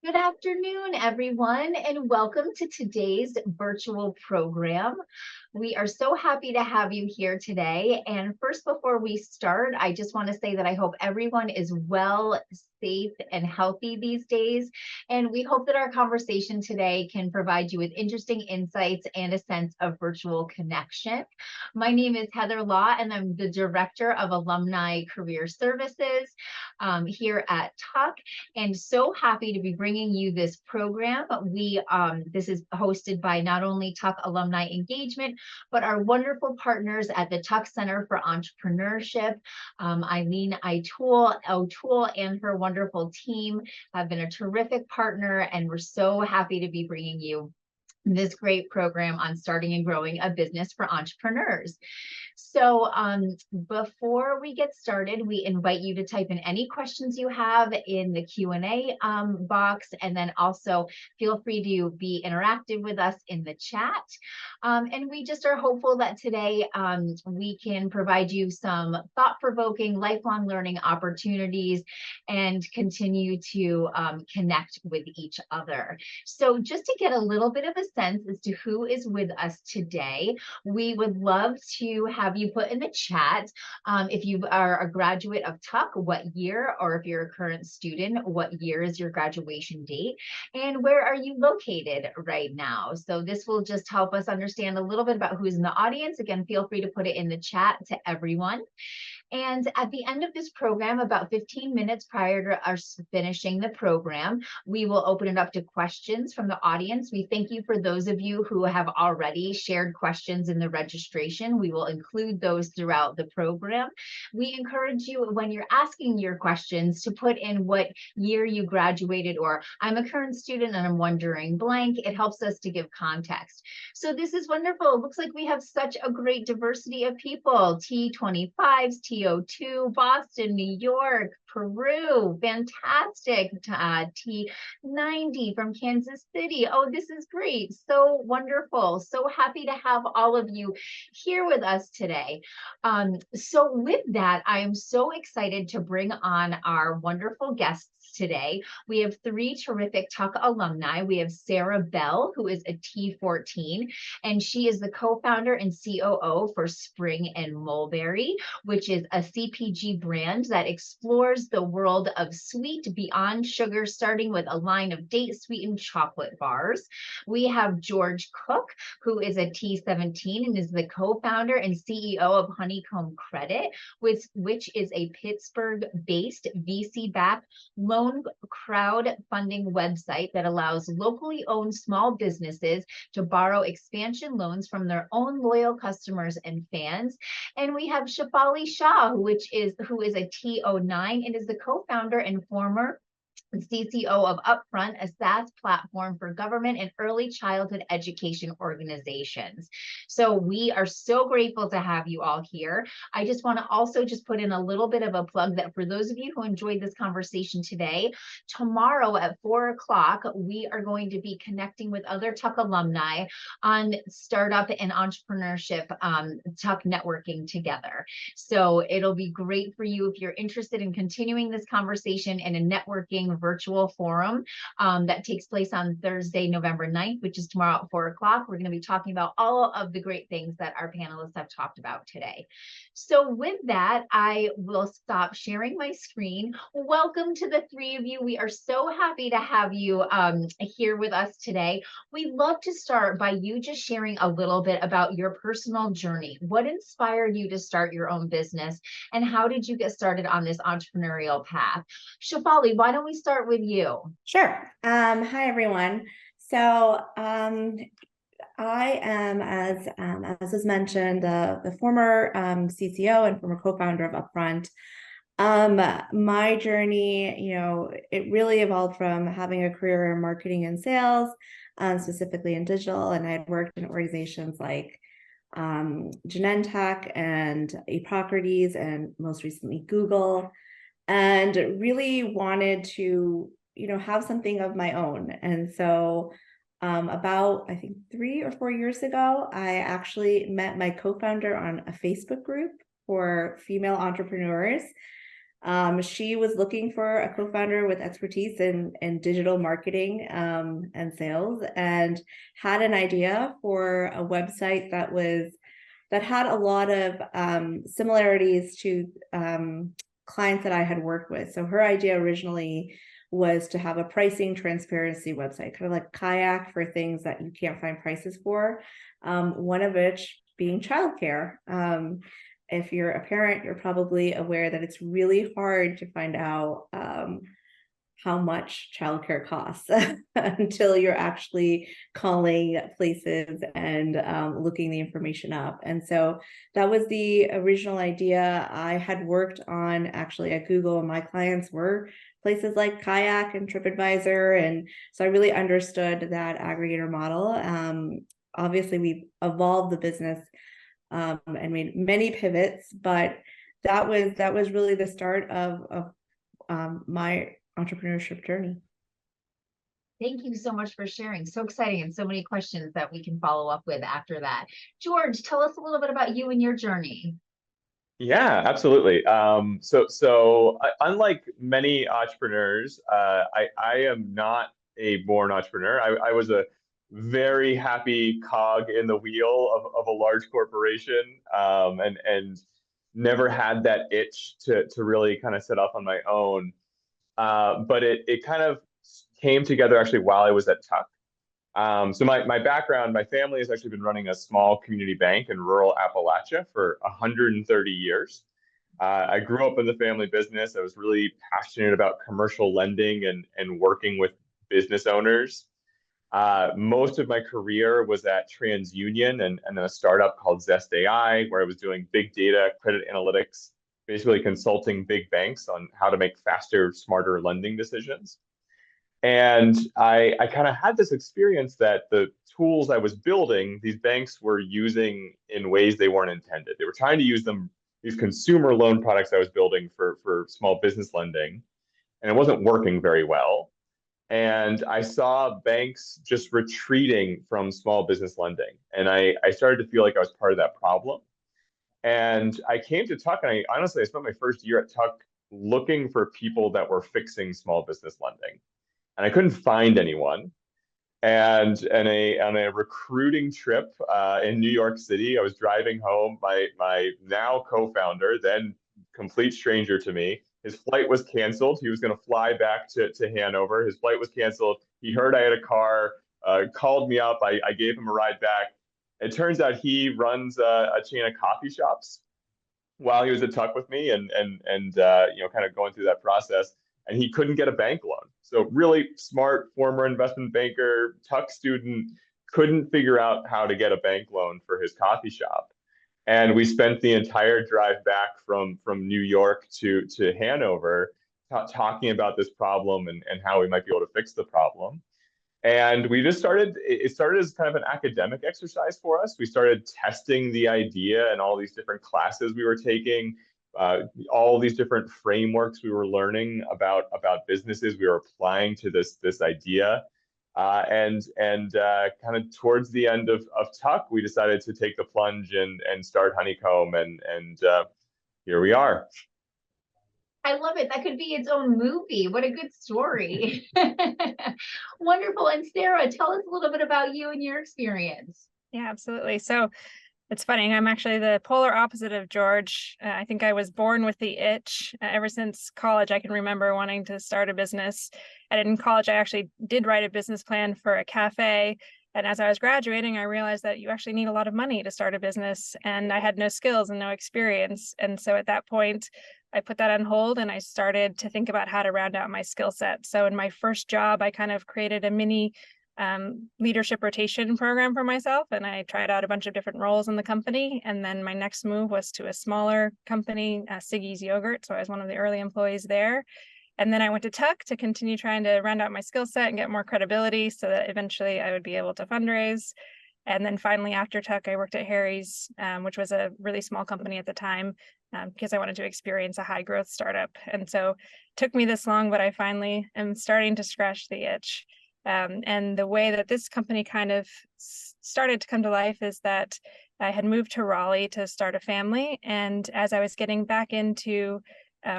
Good afternoon, everyone, and welcome to today's virtual program. We are so happy to have you here today. And first, before we start, I just want to say that I hope everyone is well, safe, and healthy these days. And we hope that our conversation today can provide you with interesting insights and a sense of virtual connection. My name is Heather Law, and I'm the Director of Alumni Career Services here at Tuck, and so happy to be bringing you this program. This is hosted by not only Tuck Alumni Engagement, but our wonderful partners at the Tuck Center for Entrepreneurship. Eileen O'Toole and her wonderful team have been a terrific partner, and we're so happy to be bringing you this great program on starting and growing a business for entrepreneurs. So before we get started, we invite you to type in any questions you have in the Q&A box, and then also feel free to be interactive with us in the chat. And we just are hopeful that today we can provide you some thought-provoking, lifelong learning opportunities and continue to connect with each other. So just to get a little bit of a sense as to who is with us today, we would love to have you put in the chat if you are a graduate of Tuck, what year, or if you're a current student, what year is your graduation date, and where are you located right now? So this will just help us understand a little bit about who's in the audience. Again, feel free to put it in the chat to everyone. And at the end of this program, about 15 minutes prior to us finishing the program, we will open it up to questions from the audience. We thank you for those of you who have already shared questions in the registration. We will include those throughout the program. We encourage you, when you're asking your questions, to put in what year you graduated, or I'm a current student and I'm wondering blank. It helps us to give context. So this is wonderful. It looks like we have such a great diversity of people. T’25s, T’02, Boston, New York, Peru, fantastic. T’90 from Kansas City. Oh, this is great. So wonderful. So happy to have all of you here with us today. So with that, I am so excited to bring on our wonderful guests today. We have three terrific Tuck alumni. We have Sarah Bell, who is a T’14, and she is the co-founder and COO for Spring Mulberry, which is a CPG brand that explores the world of sweet beyond sugar, starting with a line of date-sweetened chocolate bars. We have George Cook, who is a T’17 and is the co-founder and CEO of Honeycomb Credit, which is a Pittsburgh-based VC-backed loan crowdfunding website that allows locally owned small businesses to borrow expansion loans from their own loyal customers and fans. And we have Shefali Shah, who is a T’09 and is the co-founder and former CCO of Upfront, a SaaS platform for government and early childhood education organizations. So we are so grateful to have you all here. I just want to also just put in a little bit of a plug that for those of you who enjoyed this conversation today, tomorrow at 4 o'clock, we are going to be connecting with other Tuck alumni on startup and entrepreneurship Tuck networking together. So it'll be great for you if you're interested in continuing this conversation in a networking virtual forum that takes place on Thursday, November 9th, which is tomorrow at 4 o'clock. We're going to be talking about all of the great things that our panelists have talked about today. So with that, I will stop sharing my screen. Welcome to the three of you. We are so happy to have you here with us today. We'd love to start by you just sharing a little bit about your personal journey. What inspired you to start your own business, and how did you get started on this entrepreneurial path? Shefali, why don't we start with you? Sure. Hi, everyone. So I am, as was mentioned, the former CCO and former co-founder of Upfront. My journey, it really evolved from having a career in marketing and sales, specifically in digital, and I had worked in organizations like Genentech and Epocrates, and most recently Google, and really wanted to, have something of my own. And so about, I think 3 or 4 years ago, I actually met my co-founder on a Facebook group for female entrepreneurs. She was looking for a co-founder with expertise in digital marketing and sales, and had an idea for a website that had a lot of similarities to clients that I had worked with. So her idea originally was to have a pricing transparency website, kind of like Kayak for things that you can't find prices for, one of which being childcare. If you're a parent, you're probably aware that it's really hard to find out how much childcare costs until you're actually calling places and looking the information up. And so that was the original idea. I had worked on actually at Google, and my clients were places like Kayak and TripAdvisor. And so I really understood that aggregator model. Obviously, we've evolved the business and made many pivots, but that was really the start of my entrepreneurship journey. Thank you so much for sharing. So exciting, and so many questions that we can follow up with after that. George, tell us a little bit about you and your journey. Yeah, absolutely. Unlike many entrepreneurs, I am not a born entrepreneur. I was a very happy cog in the wheel of a large corporation, and never had that itch to really kind of set off on my own. But it kind of came together actually while I was at Tuck. So my background, my family has actually been running a small community bank in rural Appalachia for 130 years. I grew up in the family business. I was really passionate about commercial lending and working with business owners. Most of my career was at TransUnion and then a startup called Zest AI, where I was doing big data, credit analytics, basically consulting big banks on how to make faster, smarter lending decisions. And I kind of had this experience that the tools I was building, these banks were using in ways they weren't intended. They were trying to use them, these consumer loan products I was building for small business lending, and it wasn't working very well. And I saw banks just retreating from small business lending. And I started to feel like I was part of that problem. And I came to Tuck, and I spent my first year at Tuck looking for people that were fixing small business lending. And I couldn't find anyone. And on a recruiting trip in New York City, I was driving home. My now co-founder, then complete stranger to me, his flight was canceled. He was going to fly back to Hanover. His flight was canceled. He heard I had a car, called me up. I gave him a ride back. It turns out he runs a chain of coffee shops while he was at Tuck with me, and kind of going through that process. And he couldn't get a bank loan. So really smart former investment banker, Tuck student, couldn't figure out how to get a bank loan for his coffee shop. And we spent the entire drive back from New York to Hanover talking about this problem and how we might be able to fix the problem. And we just it started as kind of an academic exercise for us. We started testing the idea and all these different classes we were taking, all these different frameworks we were learning about businesses we were applying to this idea. And kind of towards the end of Tuck, we decided to take the plunge and start Honeycomb, and here we are. I love it. That could be its own movie. What a good story. Wonderful. And Sarah, tell us a little bit about you and your experience. Yeah, absolutely. So it's funny. I'm actually the polar opposite of George. I think I was born with the itch. Ever since college, I can remember wanting to start a business. And in college, I actually did write a business plan for a cafe. And as I was graduating, I realized that you actually need a lot of money to start a business. And I had no skills and no experience. And so at that point, I put that on hold and I started to think about how to round out my skill set. So in my first job, I kind of created a mini leadership rotation program for myself, and I tried out a bunch of different roles in the company. And then my next move was to a smaller company, Siggy's Yogurt. So I was one of the early employees there. And then I went to Tuck to continue trying to round out my skill set and get more credibility so that eventually I would be able to fundraise. And then finally, after Tuck, I worked at Harry's, which was a really small company at the time, because I wanted to experience a high growth startup. And so it took me this long, but I finally am starting to scratch the itch. And the way that this company kind of started to come to life is that I had moved to Raleigh to start a family. And as I was getting back into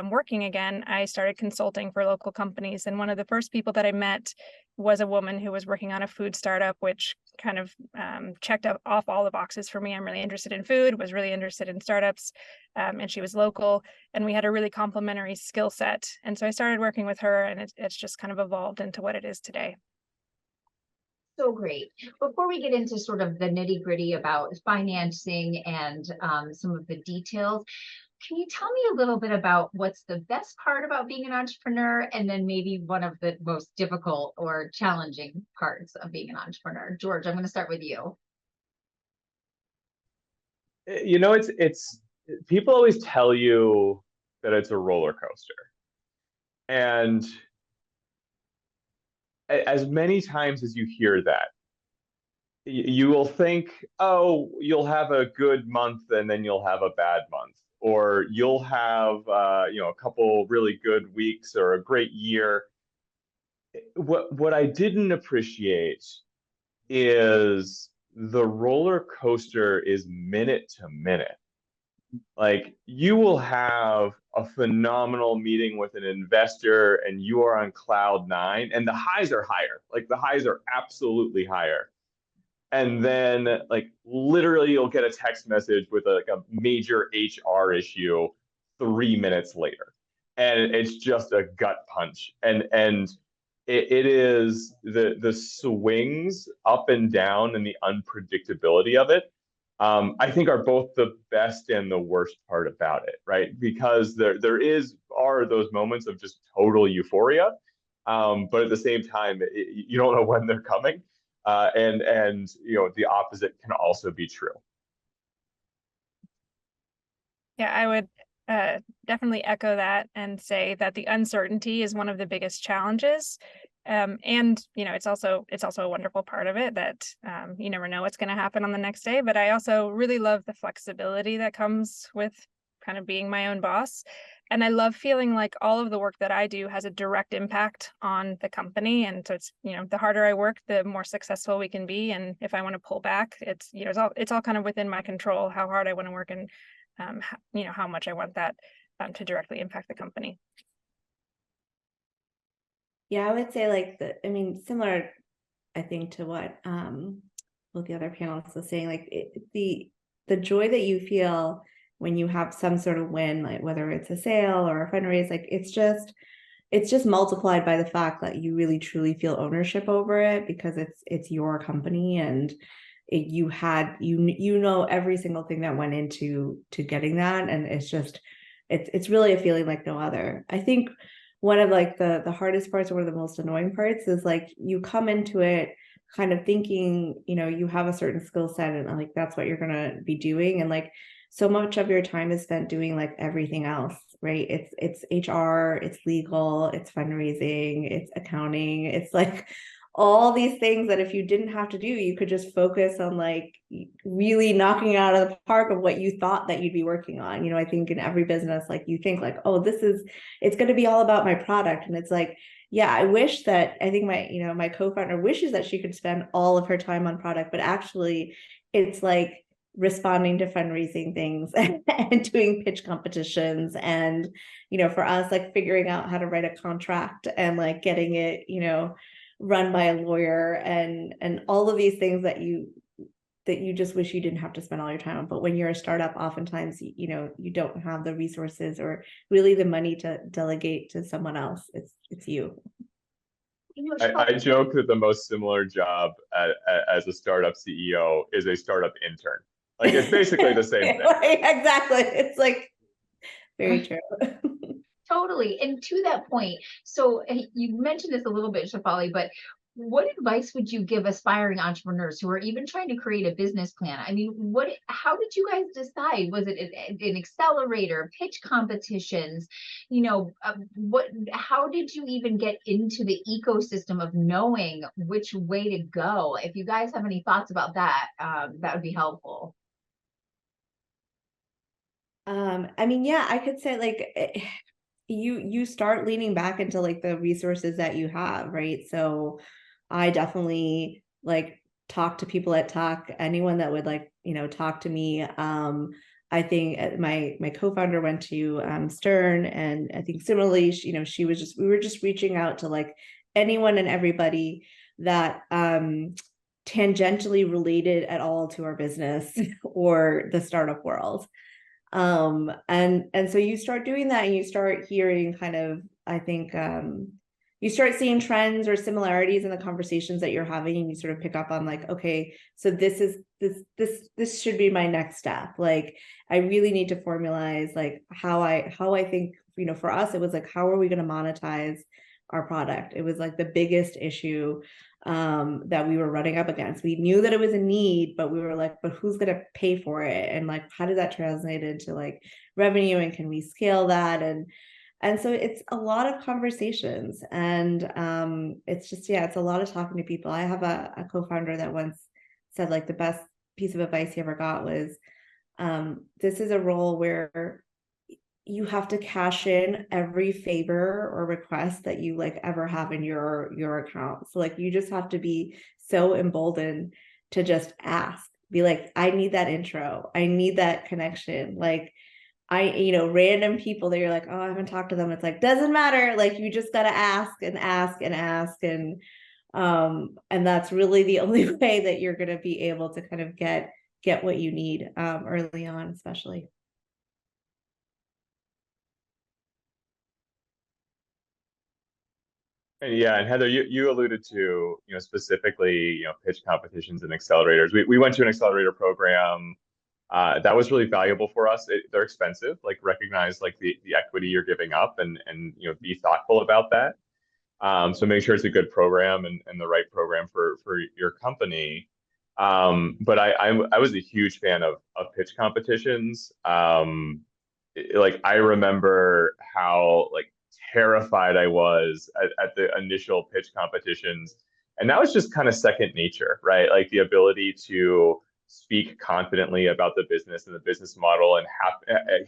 working again, I started consulting for local companies. And one of the first people that I met was a woman who was working on a food startup, which kind of checked off all the boxes for me. I'm really interested in food, was really interested in startups, and she was local, and we had a really complementary skill set. And so I started working with her, and it's just kind of evolved into what it is today. So great. Before we get into sort of the nitty gritty about financing and some of the details, can you tell me a little bit about what's the best part about being an entrepreneur, and then maybe one of the most difficult or challenging parts of being an entrepreneur? George, I'm going to start with you. You know, it's people always tell you that it's a roller coaster. And as many times as you hear that, you will think, oh, you'll have a good month and then you'll have a bad month, or you'll have a couple really good weeks or a great year. What I didn't appreciate is the roller coaster is minute to minute. Like, you will have a phenomenal meeting with an investor and you are on cloud 9, and the highs are higher. Like, the highs are absolutely higher. And then, like, literally you'll get a text message with a major HR issue 3 minutes later. And it's just a gut punch. And it is the swings up and down and the unpredictability of it, I think, are both the best and the worst part about it, right? Because there are those moments of just total euphoria, but at the same time, you don't know when they're coming, and the opposite can also be true. Yeah, I would definitely echo that and say that the uncertainty is one of the biggest challenges. And it's also a wonderful part of it that you never know what's going to happen on the next day. But I also really love the flexibility that comes with kind of being my own boss. And I love feeling like all of the work that I do has a direct impact on the company. And so it's, the harder I work, the more successful we can be. And if I want to pull back, it's all kind of within my control, how hard I want to work, and how much I want that to directly impact the company. Yeah, I would say similar, I think, to what the other panelists were saying, like the joy that you feel when you have some sort of win, like whether it's a sale or a fundraise, like it's just multiplied by the fact that you really truly feel ownership over it, because it's your company, and you know every single thing that went into getting that, and it's really a feeling like no other. I think one of like the hardest parts, or one of the most annoying parts, is like you come into it kind of thinking you have a certain skill set, and like that's what you're gonna be doing, and like so much of your time is spent doing like everything else, right? It's HR, it's legal, it's fundraising, it's accounting, it's like all these things that if you didn't have to do, you could just focus on like really knocking out of the park of what you thought that you'd be working on. I think in every business, like you think like, oh, it's going to be all about my product. And it's like, yeah, I think my co-founder wishes that she could spend all of her time on product, but actually it's like responding to fundraising things and doing pitch competitions. And, for us, like figuring out how to write a contract and like getting it, run by a lawyer, and all of these things that you just wish you didn't have to spend all your time on. But when you're a startup, oftentimes, you don't have the resources or really the money to delegate to someone else. It's you. I joke that the most similar job as a startup CEO is a startup intern. Like, it's basically the same thing. Exactly. It's like very true. Totally. And to that point, so you mentioned this a little bit, Shefali, but what advice would you give aspiring entrepreneurs who are even trying to create a business plan? I mean, how did you guys decide? Was it an accelerator, pitch competitions? How did you even get into the ecosystem of knowing which way to go? If you guys have any thoughts about that, that would be helpful. I could say like you start leaning back into like the resources that you have, right? So I definitely like talk to people at Talk, anyone that would like, talk to me. I think my co-founder went to Stern, and I think similarly, we were just reaching out to like anyone and everybody that tangentially related at all to our business or the startup world. And so you start doing that, and you start hearing kind of, I think, you start seeing trends or similarities in the conversations that you're having, and you sort of pick up on like, okay, so this should be my next step. Like, I really need to formalize like how I think, for us, it was like, how are we going to monetize our product? It was like the biggest issue that we were running up against. We knew that it was a need, but we were like, but who's going to pay for it? And like, how does that translate into like revenue, and can we scale that? And so it's a lot of conversations, and it's just, it's a lot of talking to people. I have a co-founder that once said like the best piece of advice he ever got was, this is a role where you have to cash in every favor or request that you like ever have in your account. So like, you just have to be so emboldened to just ask, be like, I need that intro, I need that connection. Like, random people that you're like, oh, I haven't talked to them. It's like, doesn't matter. Like, you just got to ask and ask and ask. And that's really the only way that you're going to be able to kind of get what you need early on, especially. And yeah, and Heather, you alluded to, specifically, pitch competitions and accelerators. We went to an accelerator program that was really valuable for us. They're expensive, like recognize like the equity you're giving up, and be thoughtful about that. So make sure it's a good program and the right program for your company. But I was a huge fan of pitch competitions. Like, I remember how like terrified I was at the initial pitch competitions, and that was just kind of second nature, right? Like the ability to speak confidently about the business and the business model, and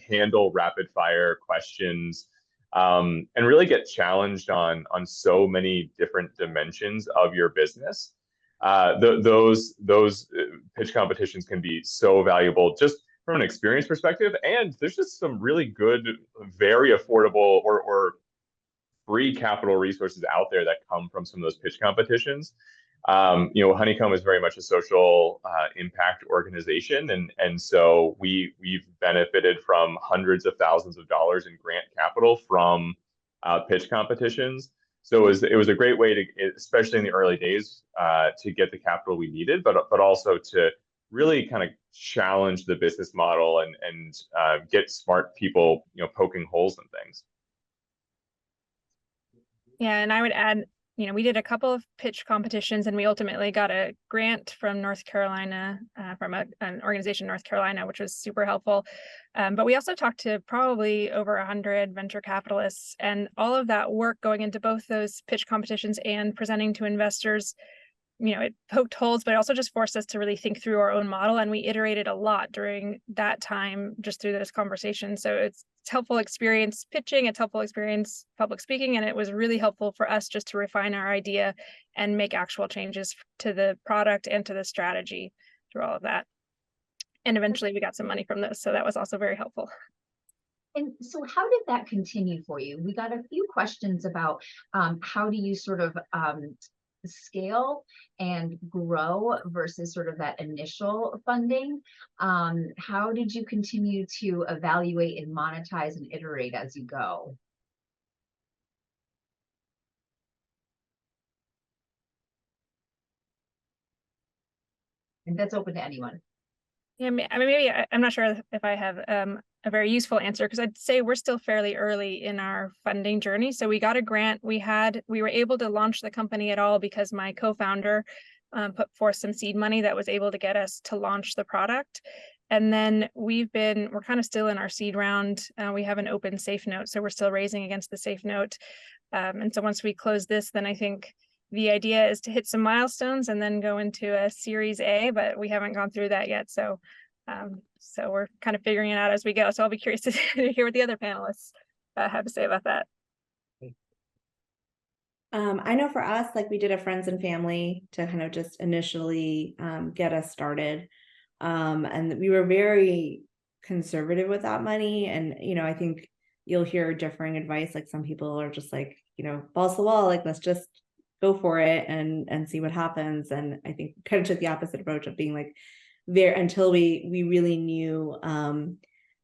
handle rapid fire questions, and really get challenged on so many different dimensions of your business. Those pitch competitions can be so valuable just from an experience perspective, and there's just some really good, very affordable or free capital resources out there that come from some of those pitch competitions. Honeycomb is very much a social impact organization, and so we've benefited from hundreds of thousands of dollars in grant capital from pitch competitions. So it was a great way to, especially in the early days, to get the capital we needed, but also to really kind of challenge the business model and get smart people, poking holes in things. Yeah, and I would add, we did a couple of pitch competitions, and we ultimately got a grant from North Carolina, from an organization in North Carolina, which was super helpful. But we also talked to probably over 100 venture capitalists, and all of that work going into both those pitch competitions and presenting to investors, it poked holes, but it also just forced us to really think through our own model. And we iterated a lot during that time, just through this conversation. So it's helpful experience pitching, it's helpful experience public speaking, and it was really helpful for us just to refine our idea and make actual changes to the product and to the strategy through all of that. And eventually we got some money from this, so that was also very helpful. And so how did that continue for you? We got a few questions about how do you sort of scale and grow versus sort of that initial funding. How did you continue to evaluate and monetize and iterate as you go? And that's open to anyone. Yeah, I mean, maybe I'm not sure if I have a very useful answer, because I'd say we're still fairly early in our funding journey. So we got a grant. We were able to launch the company at all because my co-founder put forth some seed money that was able to get us to launch the product. And then we're kind of still in our seed round. We have an open safe note, so we're still raising against the safe note. And so once we close this, then I think the idea is to hit some milestones and then go into a Series A, but we haven't gone through that yet. So we're kind of figuring it out as we go. So I'll be curious to hear what the other panelists have to say about that. I know for us, like, we did a friends and family to kind of just initially get us started. And we were very conservative with that money. And, I think you'll hear differing advice. Like some people are just like, balls to the wall, like, let's just go for it and see what happens. And I think kind of took the opposite approach of being like there until we really knew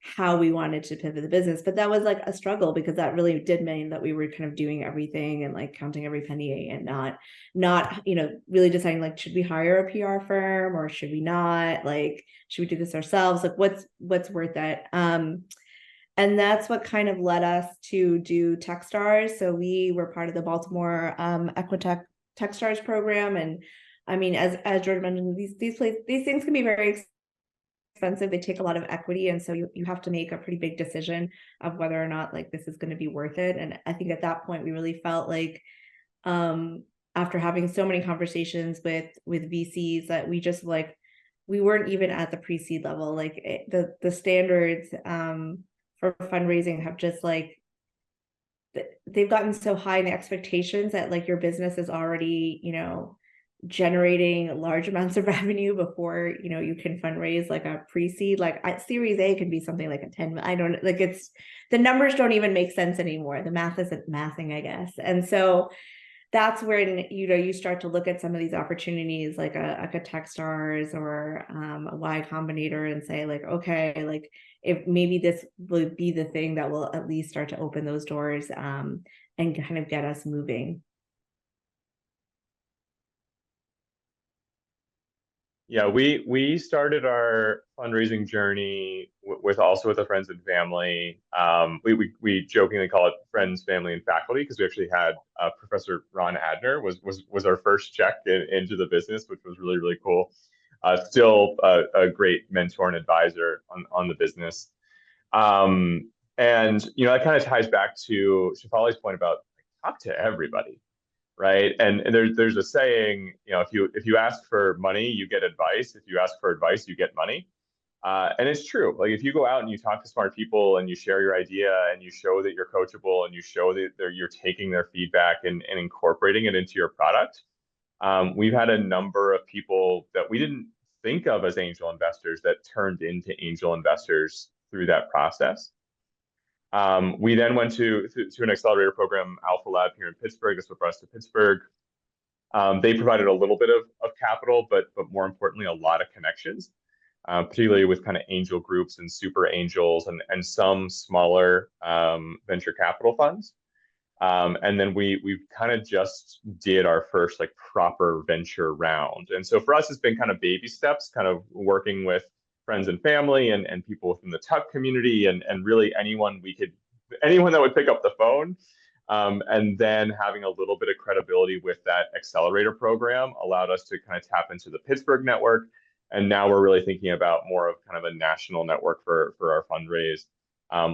how we wanted to pivot the business. But that was like a struggle, because that really did mean that we were kind of doing everything and like counting every penny and not really deciding like, should we hire a PR firm or should we not? Like, should we do this ourselves? Like, what's worth it? And that's what kind of led us to do Techstars. So we were part of the Baltimore Equitech Techstars program. And I mean, as George mentioned, these things can be very expensive. They take a lot of equity. And so you have to make a pretty big decision of whether or not like this is going to be worth it. And I think at that point, we really felt like after having so many conversations with VCs that we just like, we weren't even at the pre-seed level. Like the standards for fundraising have just like, they've gotten so high in the expectations that like your business is already, generating large amounts of revenue before, you can fundraise like a pre-seed. Like Series A can be something like a 10, I don't like, it's, the numbers don't even make sense anymore. The math isn't mathing, I guess. And so that's when, you start to look at some of these opportunities like a Techstars or a Y Combinator and say like, okay, like if maybe this would be the thing that will at least start to open those doors and kind of get us moving. Yeah, we started our fundraising journey with a friends and family. We jokingly call it friends, family, and faculty, because we actually had Professor Ron Adner was our first check into the business, which was really, really cool. Still a great mentor and advisor on the business. And that kind of ties back to Shefali's point about talk to everybody. Right. And there's a saying, if you ask for money, you get advice. If you ask for advice, you get money. And it's true. Like if you go out and you talk to smart people and you share your idea and you show that you're coachable and you show that you're taking their feedback and incorporating it into your product. We've had a number of people that we didn't think of as angel investors that turned into angel investors through that process. We then went to an accelerator program, Alpha Lab here in Pittsburgh. This was for us to Pittsburgh. They provided a little bit of capital, but more importantly, a lot of connections, particularly with kind of angel groups and super angels and some smaller venture capital funds. And then we kind of just did our first like proper venture round. And so for us, it's been kind of baby steps, kind of working with friends and family and people within the Tuck community and really anyone that would pick up the phone. And then having a little bit of credibility with that accelerator program allowed us to kind of tap into the Pittsburgh network. And now we're really thinking about more of kind of a national network for our fundraise,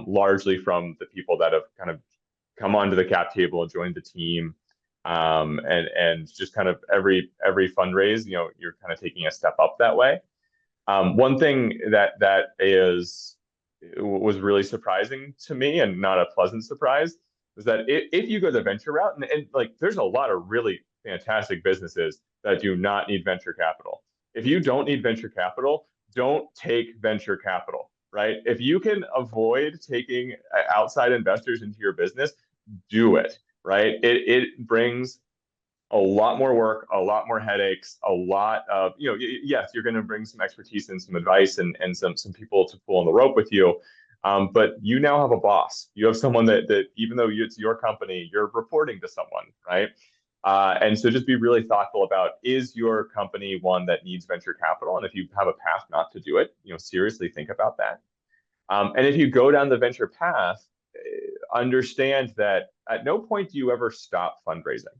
largely from the people that have kind of come onto the cap table and joined the team. And just kind of every fundraise, you're kind of taking a step up that way. One thing that was really surprising to me and not a pleasant surprise is that if you go the venture route and like there's a lot of really fantastic businesses that do not need venture capital. If you don't need venture capital, don't take venture capital, right? If you can avoid taking outside investors into your business, do it, right? It brings a lot more work, a lot more headaches, a lot of, yes, you're going to bring some expertise and some advice and some people to pull on the rope with you. But you now have a boss. You have someone that even though it's your company, you're reporting to someone, right? And so just be really thoughtful about, is your company one that needs venture capital? And if you have a path not to do it, seriously think about that. And if you go down the venture path, understand that at no point do you ever stop fundraising.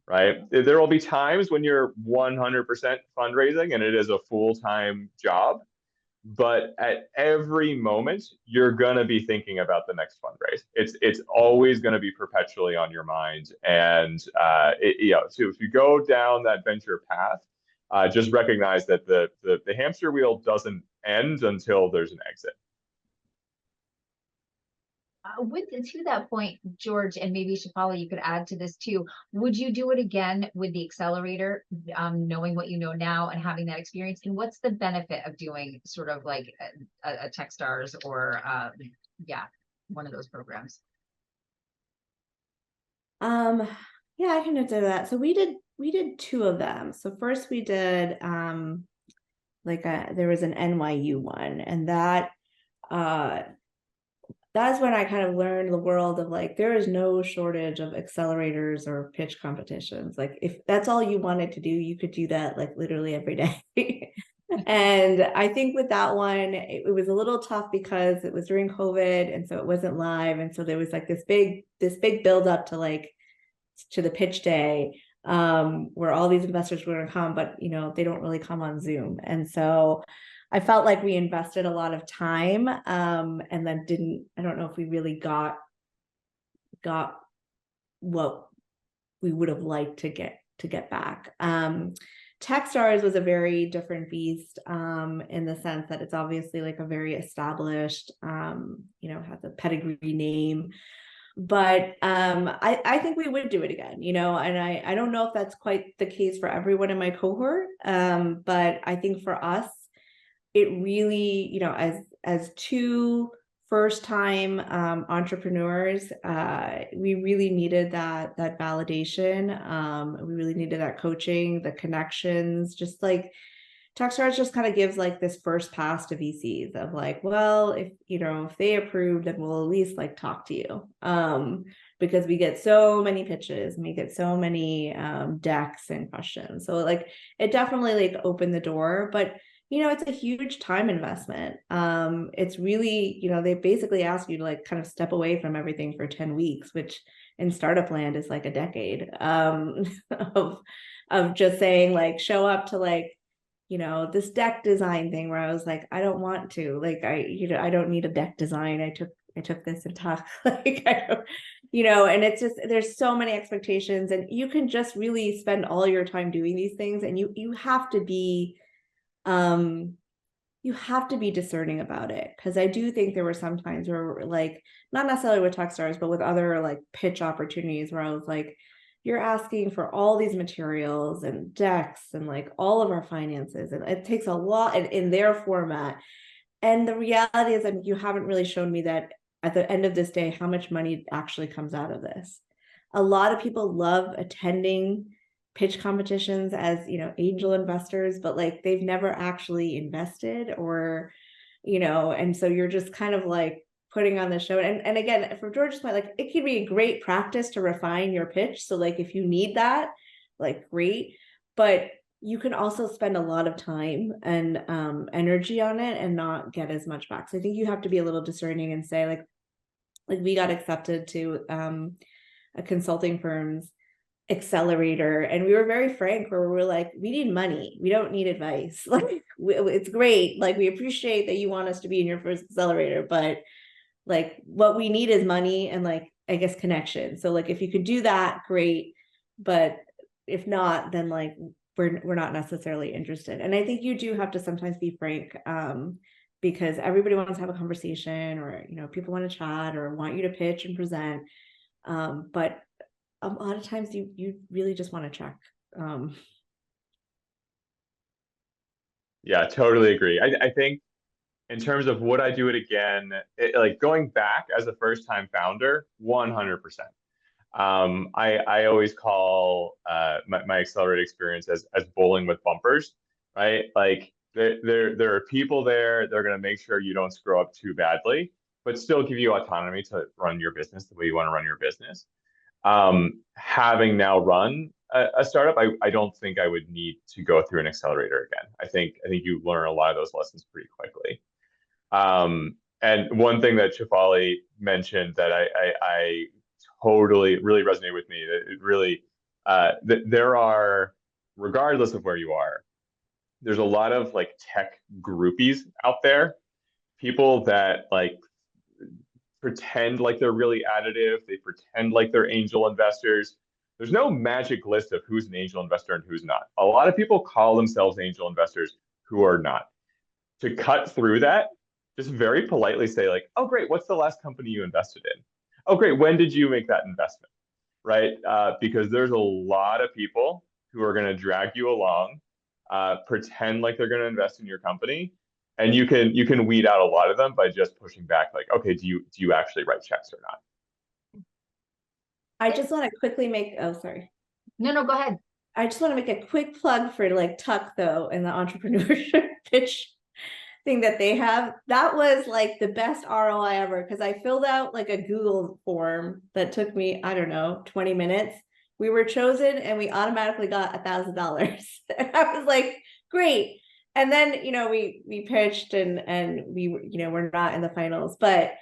Right? There will be times when you're 100% fundraising and it is a full-time job, but at every moment you're going to be thinking about the next fundraise. It's always going to be perpetually on your mind. And so if you go down that venture path, just recognize that the hamster wheel doesn't end until there's an exit. To that point, George, and maybe Shefali, you could add to this too. Would you do it again with the accelerator, knowing what you know now and having that experience? And what's the benefit of doing sort of like a Techstars or yeah, one of those programs? Yeah, I can answer that. So we did two of them. So first we did there was an NYU one, and that's when I kind of learned the world of like, there is no shortage of accelerators or pitch competitions. Like if that's all you wanted to do, you could do that like literally every day. And I think with that one, it was a little tough because it was during COVID, and so it wasn't live. And so there was like this big build up to the pitch day, where all these investors were going to come, but they don't really come on Zoom. And so I felt like we invested a lot of time, and then I don't know if we really got what we would have liked to get back. Techstars was a very different beast, in the sense that it's obviously like a very established, has a pedigree name. But I think we would do it again, and I don't know if that's quite the case for everyone in my cohort. But I think for us, it really, as two first-time entrepreneurs, we really needed that validation. We really needed that coaching, the connections, just like Techstars just kind of gives like this first pass to VCs of like, well, if they approve, then we'll at least like talk to you. Because we get so many pitches and we get so many decks and questions. So like it definitely like opened the door, but it's a huge time investment. It's really, they basically ask you to like kind of step away from everything for 10 weeks, which in startup land is like a decade of just saying like, show up to like, this deck design thing where I was like, I don't want to, like, I don't need a deck design. I took this and talked like, I don't, and it's just, there's so many expectations, and you can just really spend all your time doing these things. And you have to be discerning about it. Cause I do think there were some times where like, not necessarily with Techstars, but with other like pitch opportunities where I was like, you're asking for all these materials and decks and like all of our finances, and it takes a lot in their format. And the reality is that you haven't really shown me that at the end of this day, how much money actually comes out of this. A lot of people love attending pitch competitions as, angel investors, but like they've never actually invested or, and so you're just kind of like putting on the show. And again, for George's point, like it could be a great practice to refine your pitch. So like if you need that, like great, but you can also spend a lot of time and energy on it and not get as much back. So I think you have to be a little discerning and say like we got accepted to a consulting firm's accelerator, and we were very frank where we were like, we need money, we don't need advice. Like it's great, like we appreciate that you want us to be in your first accelerator, but like what we need is money and like I guess connection. So like if you could do that, great, but if not, then like we're not necessarily interested. And I think you do have to sometimes be frank, because everybody wants to have a conversation, or people want to chat or want you to pitch and present, but a lot of times you really just want to check. Yeah, totally agree. I think in terms of would I do it again, like going back as a first-time founder, 100%. I always call my accelerated experience as bowling with bumpers, right? Like there are people there, they're going to make sure you don't screw up too badly, but still give you autonomy to run your business the way you want to run your business. Having now run a startup, I don't think I would need to go through an accelerator again. I think you learn a lot of those lessons pretty quickly. And one thing that Shefali mentioned that I totally really resonated with me, that it really that there are, regardless of where you are, there's a lot of like tech groupies out there, people that like pretend like they're really additive, they pretend like they're angel investors. There's no magic list of who's an angel investor and who's not. A lot of people call themselves angel investors who are not. To cut through that, just very politely say like, oh, great, what's the last company you invested in? Oh, great, when did you make that investment? Right? Because there's a lot of people who are going to drag you along, pretend like they're going to invest in your company, and you can weed out a lot of them by just pushing back, like, okay, do you actually write checks or not? I just want to quickly make, oh, sorry. No, go ahead. I just want to make a quick plug for like Tuck though, and the entrepreneurship pitch thing that they have. That was like the best ROI ever, because I filled out like a Google form that took me, I don't know, 20 minutes. We were chosen and we automatically got $1,000. And I was like, great. And then, you know, we pitched and we, you know, we're not in the finals, but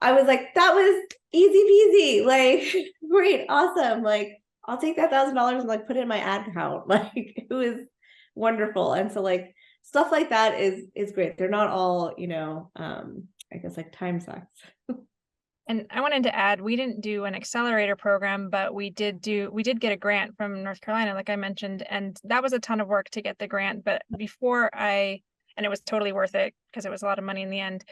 I was like, that was easy peasy, like, great, awesome. Like, I'll take that $1,000 and like put it in my ad account. Like, it was wonderful. And so like stuff like that is great. They're not all, you know, I guess like time sucks. And I wanted to add, we didn't do an accelerator program, but we did get a grant from North Carolina, like I mentioned, and that was a ton of work to get the grant. But and it was totally worth it because it was a lot of money in the end.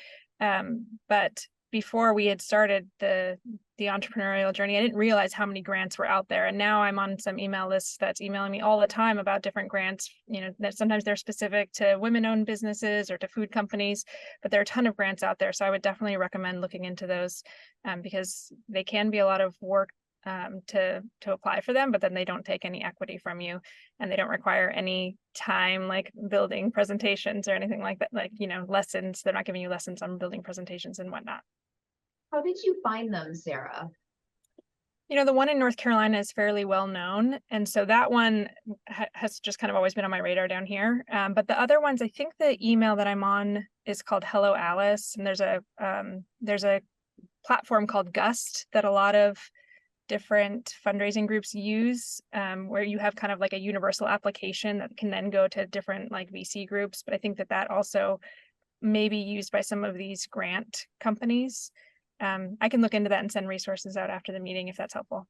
But before we had started the entrepreneurial journey, I didn't realize how many grants were out there. And now I'm on some email lists that's emailing me all the time about different grants, you know, that sometimes they're specific to women-owned businesses or to food companies, but there are a ton of grants out there. So I would definitely recommend looking into those because they can be a lot of work to apply for them, but then they don't take any equity from you and they don't require any time like building presentations or anything like that, like, you know, lessons. They're not giving you lessons on building presentations and whatnot. How did you find them, Sarah? You know, the one in North Carolina is fairly well known. And so that one has just kind of always been on my radar down here. But the other ones, I think the email that I'm on is called Hello Alice. And there's a platform called Gust that a lot of different fundraising groups use, where you have kind of like a universal application that can then go to different like VC groups. But I think that also may be used by some of these grant companies. I can look into that and send resources out after the meeting if that's helpful.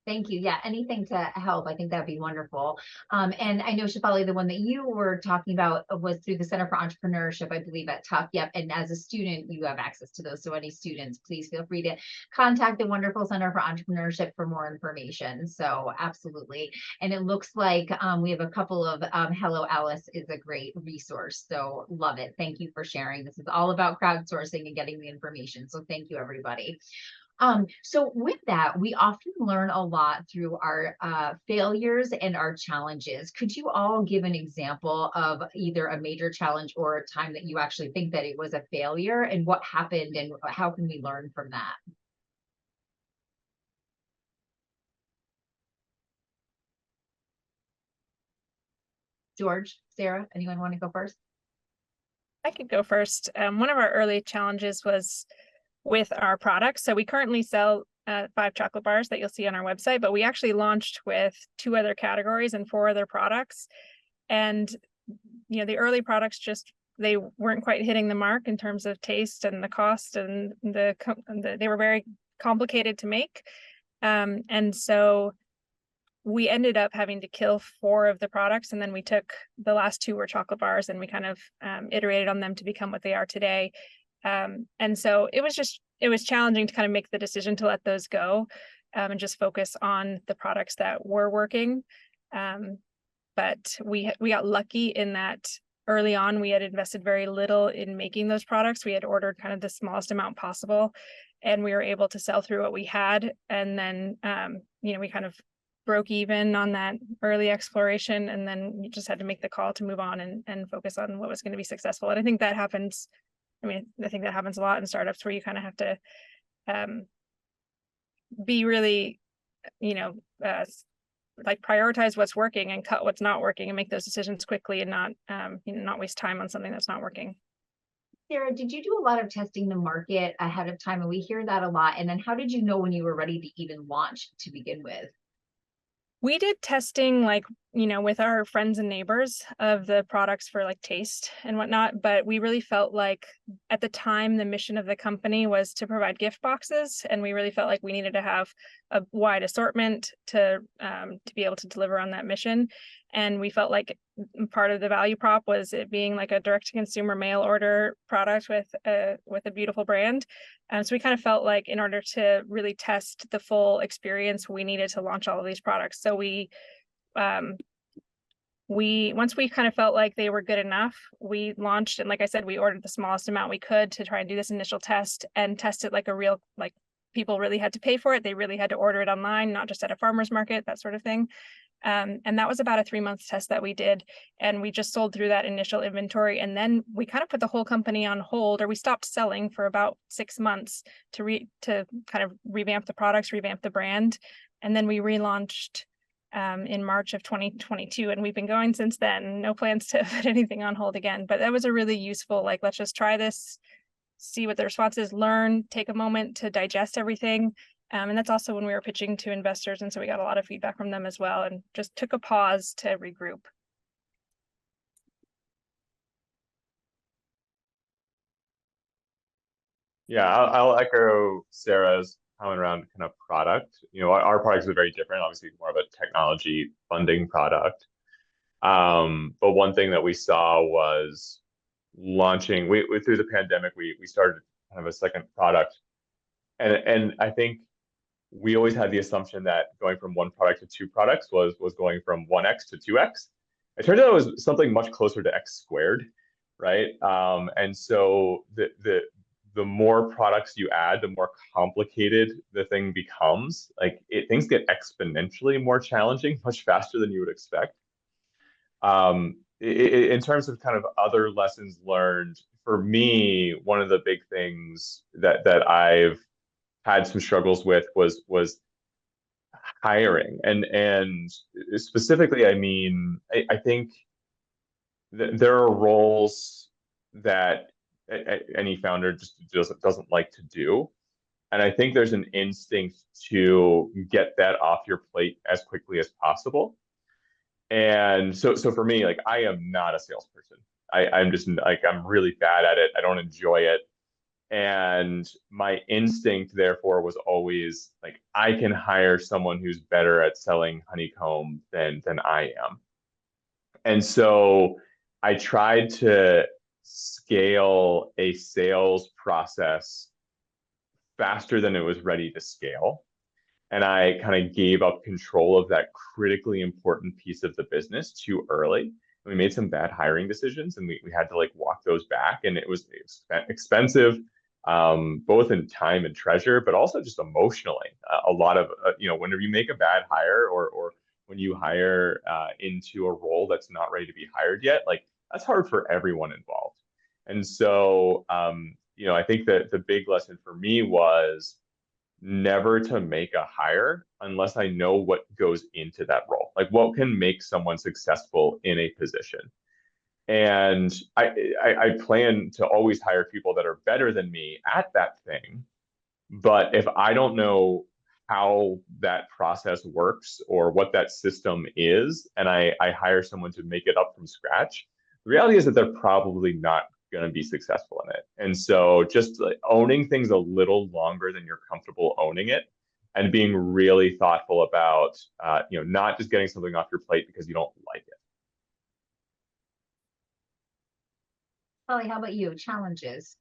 Thank you. Yeah, anything to help. I think that'd be wonderful. And I know, Shefali, the one that you were talking about was through the Center for Entrepreneurship, I believe at Tuck. Yep. And as a student, you have access to those. So any students, please feel free to contact the wonderful Center for Entrepreneurship for more information. So absolutely. And it looks like we have a couple of Hello Alice is a great resource. So love it. Thank you for sharing. This is all about crowdsourcing and getting the information. So thank you, everybody. So with that, we often learn a lot through our failures and our challenges. Could you all give an example of either a major challenge or a time that you actually think that it was a failure, and what happened and how can we learn from that? George, Sarah, anyone want to go first? I could go first. One of our early challenges was with our products. So we currently sell 5 chocolate bars that you'll see on our website, but we actually launched with 2 other categories and 4 other products. And, you know, the early products they weren't quite hitting the mark in terms of taste and the cost, and they were very complicated to make. And so we ended up having to kill 4 of the products, and then we took the last 2 were chocolate bars, and we kind of iterated on them to become what they are today. And so it was challenging to kind of make the decision to let those go and just focus on the products that were working. But we got lucky in that early on, we had invested very little in making those products. We had ordered kind of the smallest amount possible, and we were able to sell through what we had. And then, you know, we kind of broke even on that early exploration, and then you just had to make the call to move on and focus on what was going to be successful. And I think that happens. I mean, I think that happens a lot in startups where you kind of have to be really, you know, like prioritize what's working and cut what's not working and make those decisions quickly and not, you know, not waste time on something that's not working. Sarah, did you do a lot of testing the market ahead of time? And we hear that a lot. And then how did you know when you were ready to even launch to begin with? We did testing like with our friends and neighbors of the products for like taste and whatnot, but we really felt like at the time the mission of the company was to provide gift boxes, and we really felt like we needed to have a wide assortment to be able to deliver on that mission. And we felt like part of the value prop was it being like a direct to consumer mail order product with a beautiful brand. So we kind of felt like in order to really test the full experience, we needed to launch all of these products. So once we kind of felt like they were good enough, we launched, and like I said, we ordered the smallest amount we could to try and do this initial test and test it like a real, like people really had to pay for it. They really had to order it online, not just at a farmer's market, that sort of thing. And that was about a 3-month test that we did. And we just sold through that initial inventory. And then we kind of put the whole company on hold, or we stopped selling for about 6 months to kind of revamp the products, revamp the brand. And then we relaunched in March of 2022. And we've been going since then. No plans to put anything on hold again. But that was a really useful, like, let's just try this, see what the response is, learn, take a moment to digest everything. And that's also when we were pitching to investors. And so we got a lot of feedback from them as well, and just took a pause to regroup. Yeah, I'll echo Sarah's comment around kind of product. Our products are very different, obviously more of a technology funding product. But one thing that we saw was launching, through the pandemic, we started kind of a second product. And I think we always had the assumption that going from one product to 2 products was going from 1x to 2x. It turns out it was something much closer to x squared, right? And so the more products you add, the more complicated the thing becomes. Like things get exponentially more challenging, much faster than you would expect. In terms of kind of other lessons learned, for me, one of the big things that I've had some struggles with was hiring, and specifically, I mean, I think there are roles that any founder just doesn't like to do, and I think there's an instinct to get that off your plate as quickly as possible. And so for me, like, I am not a salesperson. I'm just like, I'm really bad at it. I don't enjoy it. And my instinct, therefore, was always like, I can hire someone who's better at selling Honeycomb than I am. And so I tried to scale a sales process faster than it was ready to scale. And I kind of gave up control of that critically important piece of the business too early. We made some bad hiring decisions, and we had to like walk those back. And it was expensive, both in time and treasure, but also just emotionally. A lot of, whenever you make a bad hire, or when you hire into a role that's not ready to be hired yet, like that's hard for everyone involved. And so, I think that the big lesson for me was never to make a hire unless I know what goes into that role, like what can make someone successful in a position. And I plan to always hire people that are better than me at that thing. But if I don't know how that process works or what that system is, and I hire someone to make it up from scratch, the reality is that they're probably not going to be successful in it. And so just like owning things a little longer than you're comfortable owning it, and being really thoughtful about, not just getting something off your plate because you don't like it. Holly, how about you? Challenges?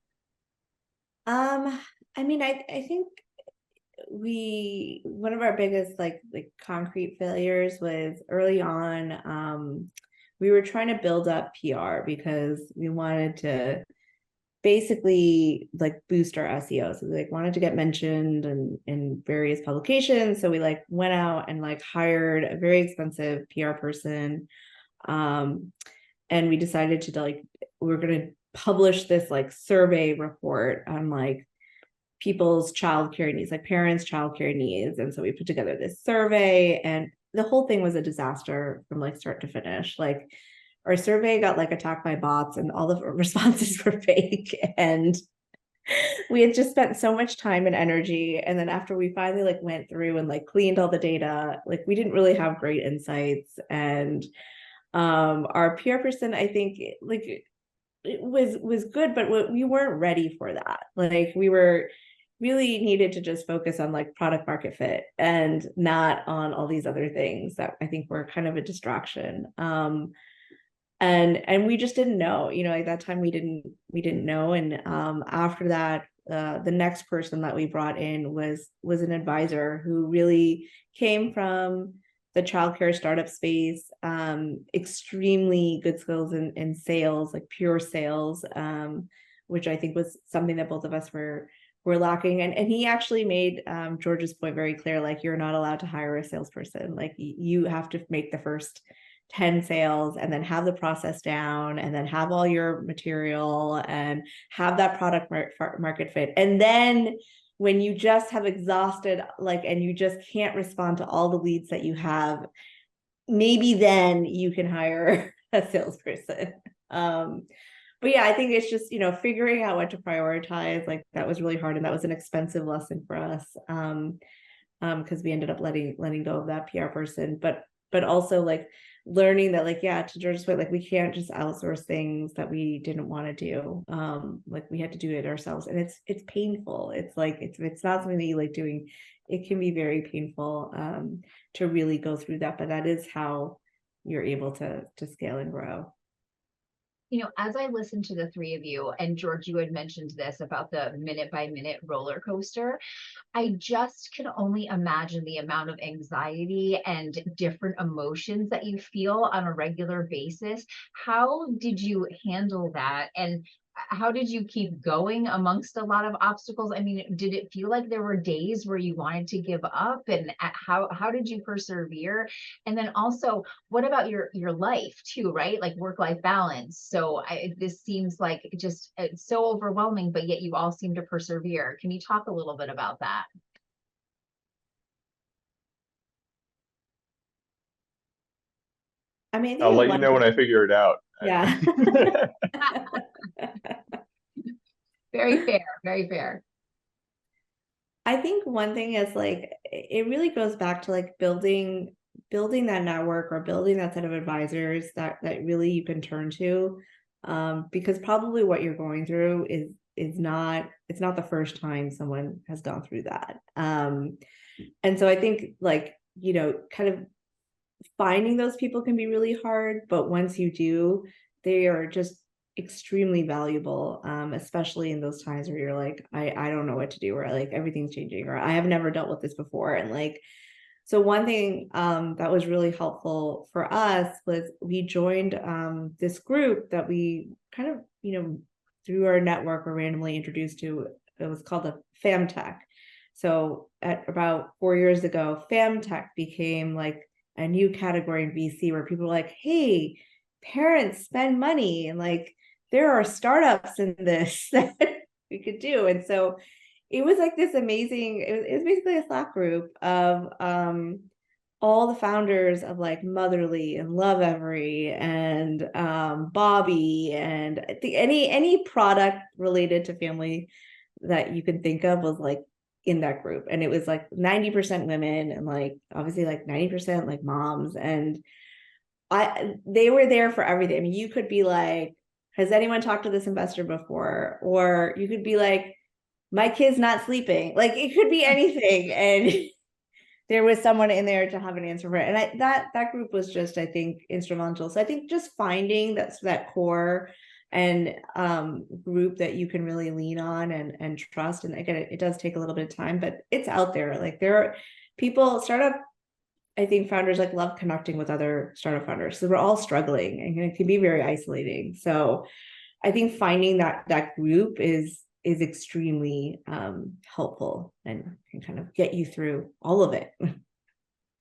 I mean, I think one of our biggest like concrete failures was early on. We were trying to build up PR because we wanted to basically like boost our SEO. So we like wanted to get mentioned in various publications. So we like went out and like hired a very expensive PR person. And we decided to like, we're going to publish this like survey report on like people's childcare needs, like parents' childcare needs. And so we put together this survey, and the whole thing was a disaster from like start to finish. Like our survey got like attacked by bots, and all the responses were fake. And we had just spent so much time and energy. And then after we finally like went through and like cleaned all the data, like we didn't really have great insights. And our PR person, I think like it was good, but we weren't ready for that. Like we were really needed to just focus on like product market fit and not on all these other things that I think were kind of a distraction. And we just didn't know, you know, at that time we didn't know. And after that, the next person that we brought in was an advisor who really came from the childcare startup space, extremely good skills in sales, like pure sales, which I think was something that both of us were lacking. And he actually made George's point very clear, like you're not allowed to hire a salesperson. Like you have to make the first 10 sales and then have the process down and then have all your material and have that product market fit. And then when you just have exhausted, like, and you just can't respond to all the leads that you have, maybe then you can hire a salesperson. But yeah, I think it's just, you know, figuring out what to prioritize, like that was really hard. And that was an expensive lesson for us. Because we ended up letting go of that PR person, but also like learning that, like, yeah, to George's point, like we can't just outsource things that we didn't want to do. Like we had to do it ourselves, and it's painful. It's like it's not something that you like doing. It can be very painful to really go through that, but that is how you're able to scale and grow. You know, as I listened to the three of you, and George, you had mentioned this about the minute by minute roller coaster, I just can only imagine the amount of anxiety and different emotions that you feel on a regular basis. How did you handle that? And how did you keep going amongst a lot of obstacles? I mean, did it feel like there were days where you wanted to give up? And how did you persevere? And then also, what about your life too, right? Like work-life balance. So this seems like just so overwhelming, but yet you all seem to persevere. Can you talk a little bit about that? I mean, I I'll think let you know when I figure it out. yeah. Very fair, very fair. I think one thing is like it really goes back to like building that network or building that set of advisors that really you can turn to, because probably what you're going through is not, it's not the first time someone has gone through that. And so I think, like, you know, kind of finding those people can be really hard, but once you do, they are just extremely valuable, especially in those times where you're like, I don't know what to do, or like everything's changing, or I have never dealt with this before. And like, so one thing that was really helpful for us was we joined this group that we kind of, you know, through our network were randomly introduced to. It was called the FamTech. So at about 4 years ago, FamTech became like a new category in VC where people were like, hey, parents spend money, and like there are startups in this that we could do. And so it was like this amazing, it was basically a Slack group of all the founders of like Motherly and Love Every and Bobby, and I think any product related to family that you can think of was like in that group. And it was like 90% women, and like obviously like 90% like moms. And they were there for everything. I mean, you could be like, has anyone talked to this investor before? Or you could be like, my kid's not sleeping. Like it could be anything. And there was someone in there to have an answer for it. And that group was just, I think, instrumental. So I think just finding that core and group that you can really lean on and trust. And again, it does take a little bit of time, but it's out there. Like there are people, I think founders like love connecting with other startup founders. So we're all struggling, and it can be very isolating. So I think finding that group is extremely helpful and can kind of get you through all of it.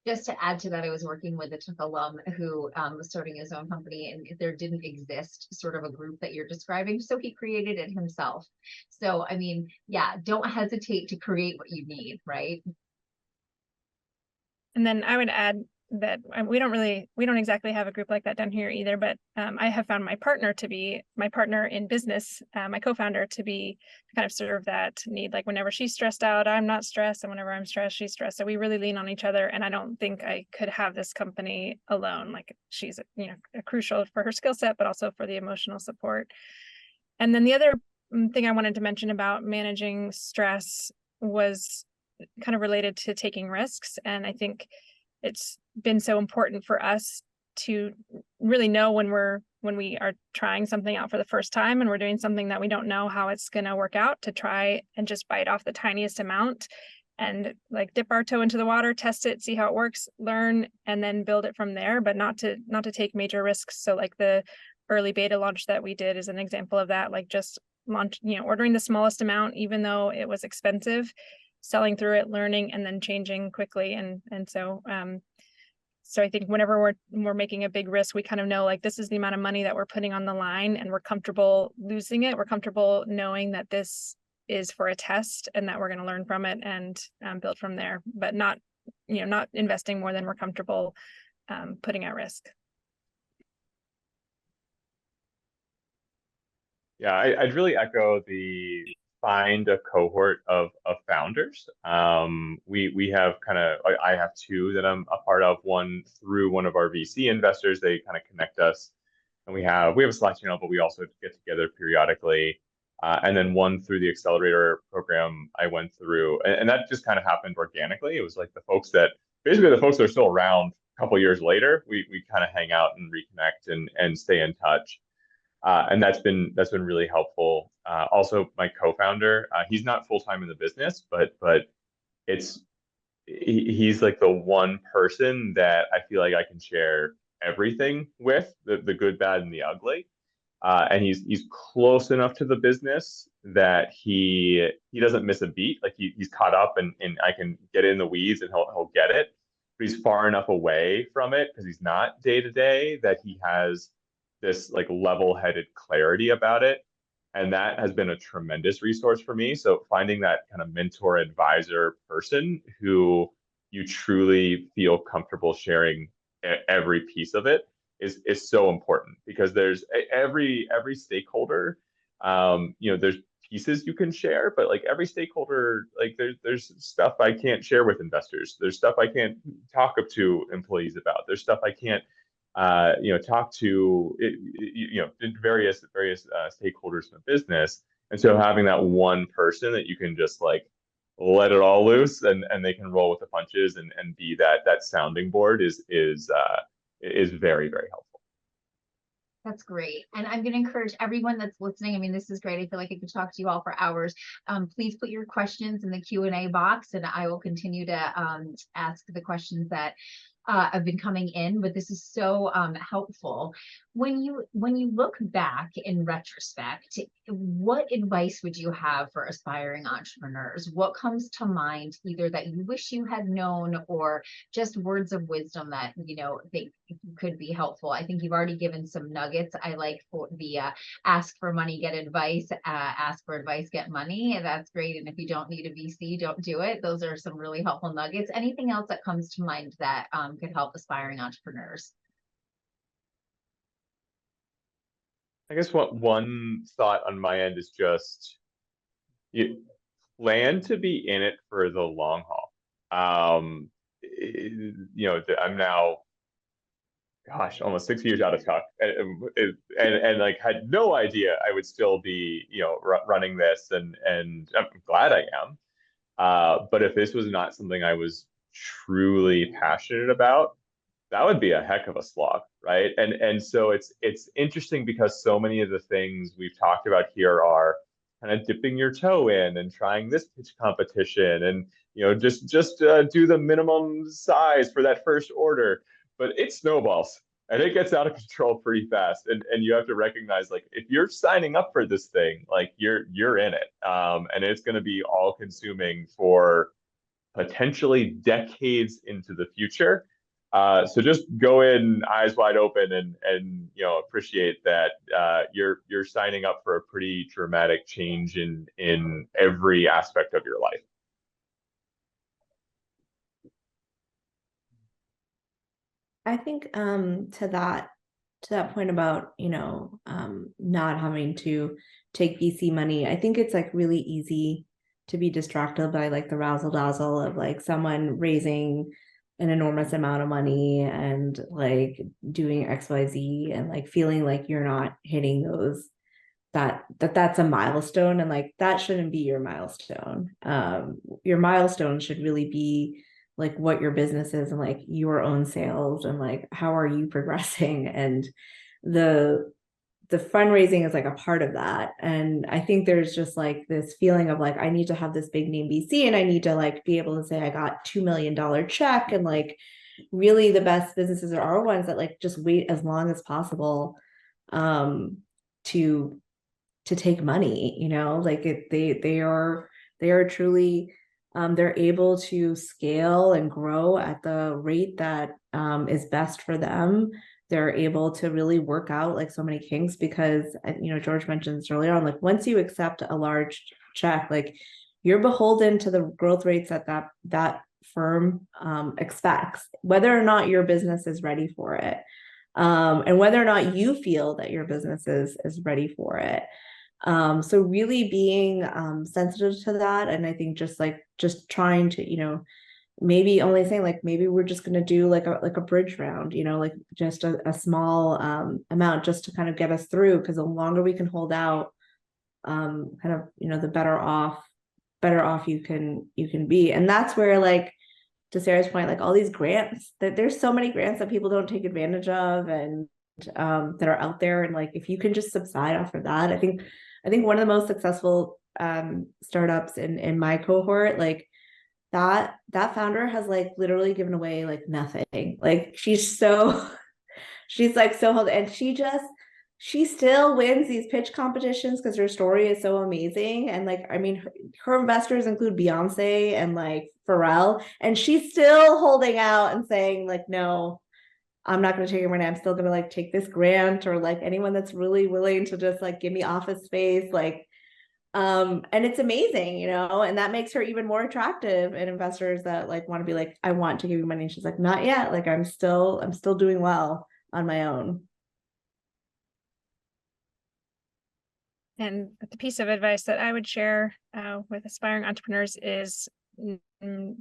Just to add to that, I was working with a tech alum who was starting his own company, and there didn't exist sort of a group that you're describing. So he created it himself. So, I mean, yeah, don't hesitate to create what you need, right? And then I would add, we don't exactly have a group like that down here either, but I have found my partner in business, my co-founder, to be kind of serve that need. Like whenever she's stressed out, I'm not stressed, and whenever I'm stressed, she's stressed. So we really lean on each other, and I don't think I could have this company alone. Like she's crucial for her skill set, but also for the emotional support. And then the other thing I wanted to mention about managing stress was kind of related to taking risks. And I think it's been so important for us to really know when we are trying something out for the first time and we're doing something that we don't know how it's going to work out, to try and just bite off the tiniest amount and like dip our toe into the water, test it, see how it works, learn, and then build it from there, but not to take major risks. So like the early beta launch that we did is an example of that, like just launch, ordering the smallest amount, even though it was expensive, selling through it, learning, and then changing quickly. And so I think whenever we're making a big risk, we kind of know like this is the amount of money that we're putting on the line, and we're comfortable losing it. We're comfortable knowing that this is for a test and that we're going to learn from it and build from there, but not investing more than we're comfortable putting at risk. Yeah, I'd really echo the find a cohort of founders. We have I have two that I'm a part of, one through one of our VC investors. They kind of connect us, and we have a Slack channel, but we also get together periodically. And then one through the accelerator program I went through, and that just kind of happened organically. It was like the folks that are still around a couple years later, we kind of hang out and reconnect and stay in touch. And that's been really helpful. Also, my co-founder, he's not full-time in the business, but he's like the one person that I feel like I can share everything with, the good, bad, and the ugly. And he's close enough to the business that he doesn't miss a beat. Like he's caught up, and I can get in the weeds and he'll get it. But he's far enough away from it because he's not day to day that he has this like level-headed clarity about it. And that has been a tremendous resource for me. So finding that kind of mentor advisor person who you truly feel comfortable sharing every piece of it is so important, because there's every stakeholder, there's pieces you can share, but like every stakeholder, like there's stuff I can't share with investors. There's stuff I can't talk to employees about. There's stuff I can't talk to various stakeholders in the business. And so having that one person that you can just like let it all loose, and they can roll with the punches and be that sounding board is very, very helpful. That's great. And I'm going to encourage everyone that's listening. I mean, this is great. I feel like I could talk to you all for hours. Please put your questions in the Q&A box, and I will continue to ask the questions that have been coming in, but this is so helpful. When you look back in retrospect, what advice would you have for aspiring entrepreneurs? What comes to mind, either that you wish you had known, or just words of wisdom that think could be helpful? I think you've already given some nuggets. I like for the ask for money, get advice, ask for advice, get money. That's great. And if you don't need a VC, don't do it. Those are some really helpful nuggets. Anything else that comes to mind that could help aspiring entrepreneurs? I guess one thought on my end is just you plan to be in it for the long haul. I'm now, gosh, almost 6 years out of Tuck, and like had no idea I would still be running this, and I'm glad I am. But if this was not something I was truly passionate about, that would be a heck of a slog, right? And so it's interesting, because so many of the things we've talked about here are kind of dipping your toe in and trying this pitch competition, and just do the minimum size for that first order. But it snowballs and it gets out of control pretty fast, and you have to recognize, like, if you're signing up for this thing, like you're in it, and it's going to be all consuming for potentially decades into the future. So just go in eyes wide open, and appreciate that you're signing up for a pretty dramatic change in every aspect of your life. I think to that point about, not having to take VC money, I think it's like really easy to be distracted by like the razzle dazzle of like someone raising an enormous amount of money and like doing XYZ and like feeling like you're not hitting those, that's a milestone, and like that shouldn't be your milestone. Your milestone should really be like what your business is and like your own sales and like how are you progressing, and the fundraising is like a part of that. And I think there's just like this feeling of like I need to have this big name VC and I need to like be able to say I got $2 million check, and like really the best businesses are ones that like just wait as long as possible to take money, like they are truly they're able to scale and grow at the rate that is best for them. They're able to really work out like so many kinks because, George mentioned this earlier on, like once you accept a large check, like you're beholden to the growth rates that firm expects, whether or not your business is ready for it, and whether or not you feel that your business is ready for it. So really being sensitive to that, and I think just trying to, maybe only saying like maybe we're just going to do like a bridge round, like just a small amount just to kind of get us through, because the longer we can hold out, kind of, the better off you can be. And that's where, like, to Sarah's point, like all these grants, that there's so many grants that people don't take advantage of and that are out there, and like if you can just subside off of that, I think one of the most successful startups in my cohort, like that founder has like literally given away like nothing. Like she's like so held, and she still wins these pitch competitions because her story is so amazing. And like, I mean, her investors include Beyonce and like Pharrell, and she's still holding out and saying like, no, I'm not going to take your money. I'm still going to like take this grant, or like anyone that's really willing to just like give me office space. Like, and it's amazing, and that makes her even more attractive, and investors that like want to be like, I want to give you money. And she's like, not yet. Like, I'm still doing well on my own. And the piece of advice that I would share with aspiring entrepreneurs is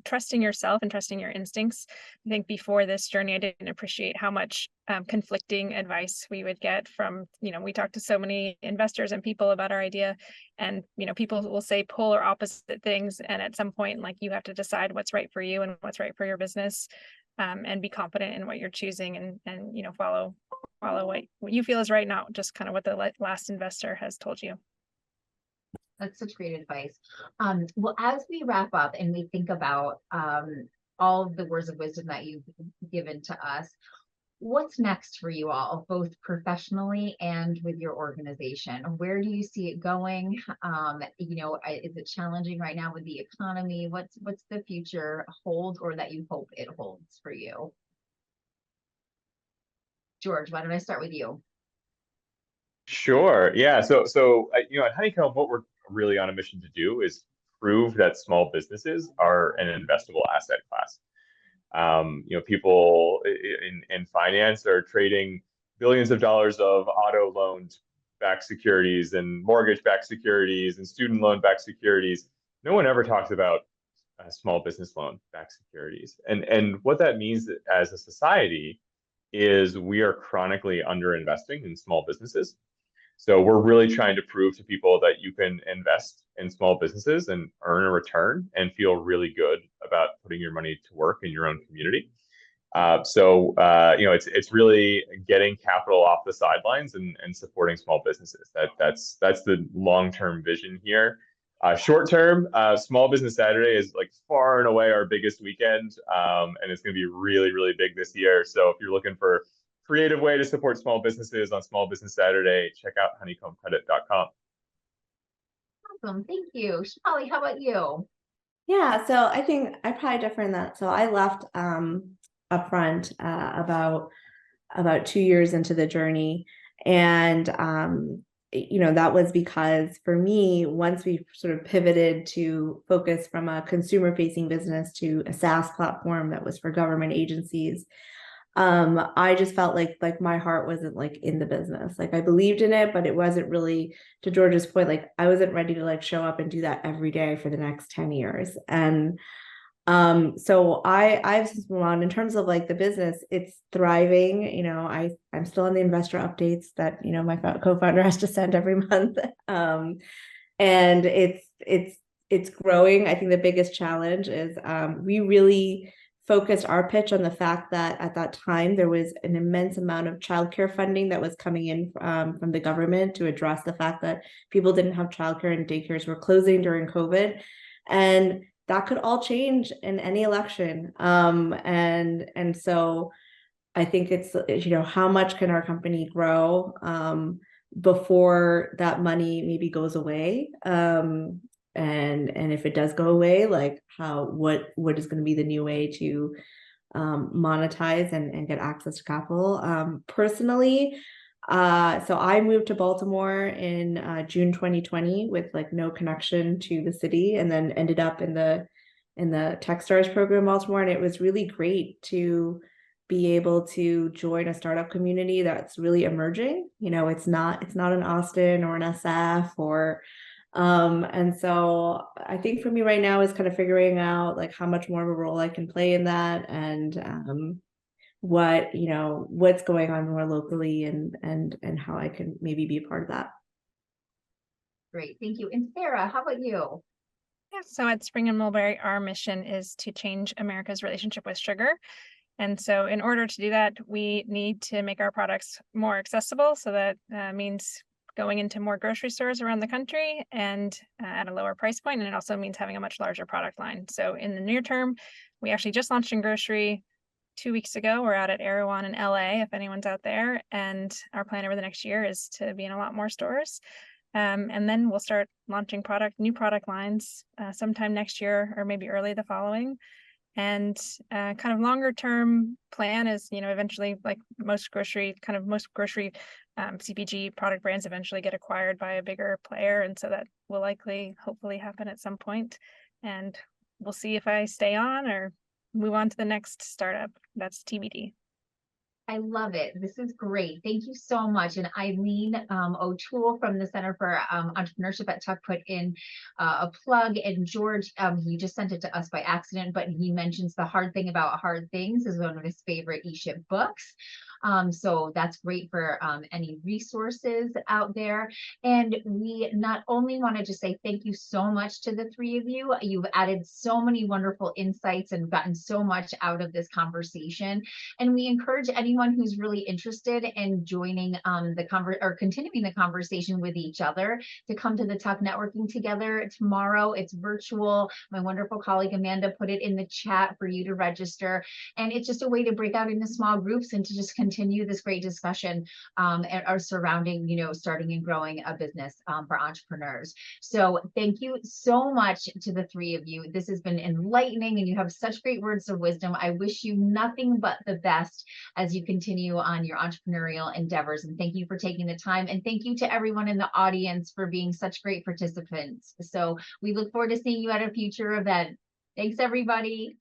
trusting yourself and trusting your instincts. I think before this journey, I didn't appreciate how much conflicting advice we would get from, we talked to so many investors and people about our idea, and, people will say polar opposite things. And at some point, like, you have to decide what's right for you and what's right for your business, and be confident in what you're choosing, and follow what you feel is right, not just kind of what the last investor has told you. That's such great advice. Well, as we wrap up and we think about all of the words of wisdom that you've given to us, what's next for you all, both professionally and with your organization? Where do you see it going? Is it challenging right now with the economy? What's the future hold, or that you hope it holds for you? George, why don't I start with you? Sure. Yeah. So at Honeycomb, what we're really on a mission to do is prove that small businesses are an investable asset class. People in finance are trading billions of dollars of auto loans backed securities and mortgage backed securities and student loan backed securities. No one ever talks about small business loan backed securities. And what that means as a society is we are chronically underinvesting in small businesses. So we're really trying to prove to people that you can invest in small businesses and earn a return and feel really good about putting your money to work in your own community. It's really getting capital off the sidelines and supporting small businesses. That's the long-term vision here. Short term, Small Business Saturday is like far and away our biggest weekend, and it's going to be really, really big this year. So if you're looking for creative way to support small businesses on Small Business Saturday, check out honeycombcredit.com. Awesome. Thank you. Shefali, how about you? Yeah, so I think I probably differ in that. So I left Upfront about 2 years into the journey. And that was because for me, once we sort of pivoted to focus from a consumer facing business to a SaaS platform that was for government agencies, I just felt like my heart wasn't like in the business. Like I believed in it, but it wasn't really, to George's point, like I wasn't ready to like show up and do that every day for the next 10 years. And so I've since moved on. In terms of like the business, it's thriving. I'm still on the investor updates that my co-founder has to send every month. And it's growing. I think the biggest challenge is we really focused our pitch on the fact that at that time there was an immense amount of childcare funding that was coming in from the government to address the fact that people didn't have childcare and daycares were closing during COVID. And that could all change in any election. And so I think it's, how much can our company grow before that money maybe goes away? And if it does go away, like what is going to be the new way to monetize and get access to capital? Personally, so I moved to Baltimore in June 2020 with like no connection to the city, and then ended up in the Techstars program in Baltimore. And it was really great to be able to join a startup community that's really emerging. It's not an Austin or an SF or and so I think for me right now is kind of figuring out like how much more of a role I can play in that, and what's going on more locally, and how I can maybe be a part of that. Great, thank you. And Sarah, how about you? Yeah, so at Spring Mulberry, our mission is to change America's relationship with sugar. And so in order to do that, we need to make our products more accessible. So that means going into more grocery stores around the country and at a lower price point. And it also means having a much larger product line. So in the near term, we actually just launched in grocery 2 weeks ago. We're out at Erewhon in LA, if anyone's out there. And our plan over the next year is to be in a lot more stores. And then we'll start launching new product lines sometime next year, or maybe early the following. And kind of longer term plan is, eventually, like most grocery CPG product brands eventually get acquired by a bigger player. And so that will hopefully happen at some point. And we'll see if I stay on or move on to the next startup. That's TBD. I love it. This is great. Thank you so much. And Eileen O'Toole from the Center for Entrepreneurship at Tuck put in a plug. And George, he just sent it to us by accident, but he mentions The Hard Thing About Hard Things is one of his favorite eShip books. So that's great for any resources out there. And we not only wanted to say thank you so much to the three of you. You've added so many wonderful insights and gotten so much out of this conversation. And we encourage anyone who's really interested in joining continuing the conversation with each other to come to the Tuck Networking Together tomorrow. It's virtual. My wonderful colleague Amanda put it in the chat for you to register. And it's just a way to break out into small groups and to just continue this great discussion surrounding, starting and growing a business for entrepreneurs. So thank you so much to the three of you. This has been enlightening and you have such great words of wisdom. I wish you nothing but the best as you continue on your entrepreneurial endeavors. And thank you for taking the time. And thank you to everyone in the audience for being such great participants. So we look forward to seeing you at a future event. Thanks, everybody.